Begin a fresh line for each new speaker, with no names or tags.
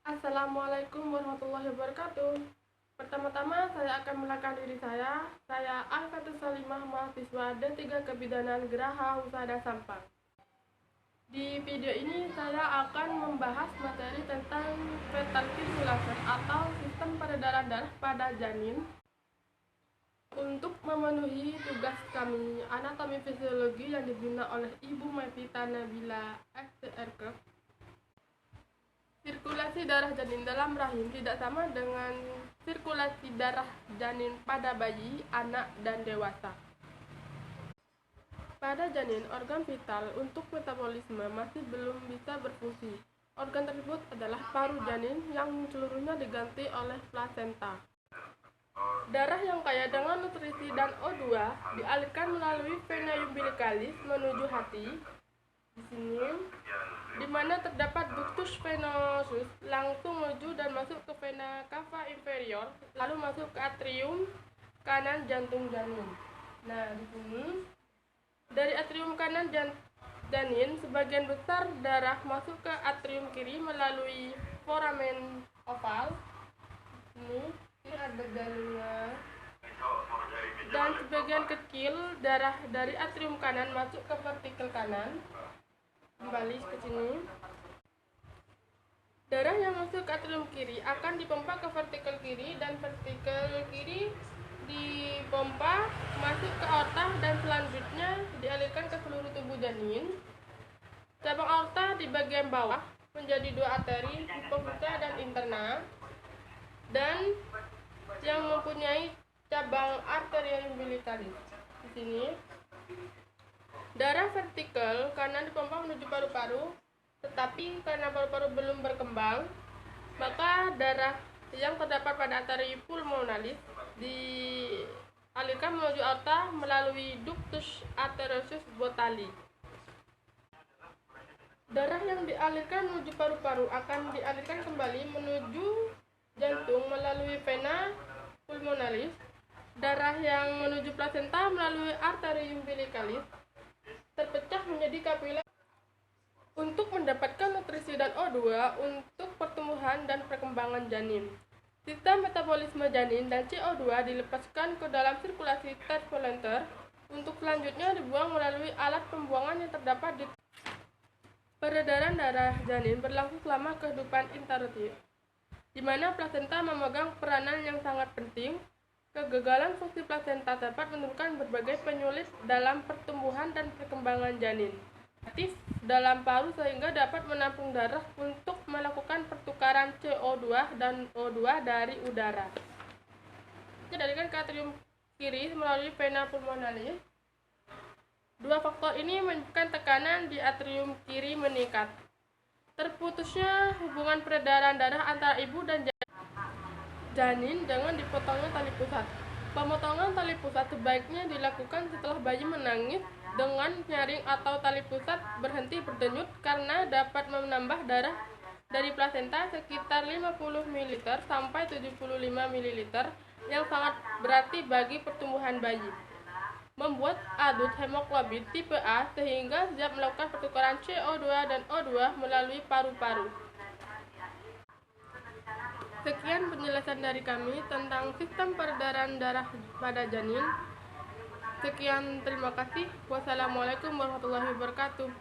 Assalamualaikum warahmatullahi wabarakatuh. Pertama-tama saya akan mengenalkan diri saya. Saya Alfatus Salimah, mahasiswa D3 Kebidanan Geraha Husada Sampang. Di video ini saya akan membahas materi tentang fetal circulation atau sistem peredaran darah pada janin. Untuk memenuhi tugas kami anatomi fisiologi yang dibina oleh Ibu Mevita Nabila STRK, sirkulasi darah janin dalam rahim tidak sama dengan sirkulasi darah janin pada bayi, anak, dan dewasa. Pada janin, organ vital untuk metabolisme masih belum bisa berfungsi. Organ tersebut adalah paru janin yang seluruhnya diganti oleh plasenta. Darah yang kaya dengan nutrisi dan O2 dialirkan melalui vena umbilicalis menuju hati. Di sini, di mana terdapat ductus venosus, langsung menuju dan masuk ke vena cava inferior, lalu masuk ke atrium kanan jantung janin. Nah, di sini dari atrium kanan janin, sebagian besar darah masuk ke atrium kiri melalui foramen oval. Ini ada janinnya. Dan sebagian kecil darah dari atrium kanan masuk ke vertikel kanan. Kembali ke sini. Darah yang masuk ke atrium kiri akan dipompa ke vertikel kiri, dan vertikel kiri dipompa masuk ke aorta dan selanjutnya dialirkan ke seluruh tubuh janin. Cabang aorta di bagian bawah menjadi dua arteri, hipofisa dan interna, dan yang mempunyai cabang arteria umbilicalis. Di sini darah vertikal kanan dipompa menuju paru-paru, tetapi karena paru-paru belum berkembang, maka darah yang terdapat pada arteri pulmonalis dialirkan menuju aorta melalui ductus arteriosus botalli. Darah yang dialirkan menuju paru-paru akan dialirkan kembali menuju jantung melalui vena pulmonalis. Darah yang menuju plasenta melalui arteri umbilicalis terpecah menjadi kapiler untuk mendapatkan nutrisi dan O2 untuk pertumbuhan dan perkembangan janin. Sistem metabolisme janin dan CO2 dilepaskan ke dalam sirkulasi turbulenter untuk selanjutnya dibuang melalui alat pembuangan yang terdapat di peredaran darah janin berlangsung selama kehidupan interuter, di mana plasenta memegang peranan yang sangat penting. Kegagalan fungsi plasenta dapat menimbulkan berbagai penyulit dalam pertumbuhan dan perkembangan janin. Aktif dalam paru sehingga dapat menampung darah untuk melakukan pertukaran CO2 dan O2 dari udara. Dialirkan ke atrium kiri melalui vena pulmonalis. Dua faktor ini menyebabkan tekanan di atrium kiri meningkat. Terputusnya hubungan peredaran darah antara ibu dan janin dengan dipotongnya tali pusat. Pemotongan tali pusat sebaiknya dilakukan setelah bayi menangis dengan nyaring atau tali pusat berhenti berdenyut, karena dapat menambah darah dari plasenta sekitar 50 ml sampai 75 ml yang sangat berarti bagi pertumbuhan bayi. Membuat adut hemoglobin tipe A sehingga siap melakukan pertukaran CO2 dan O2 melalui paru-paru. Sekian penjelasan dari kami tentang sistem peredaran darah pada janin. Sekian, terima kasih. Wassalamualaikum warahmatullahi wabarakatuh.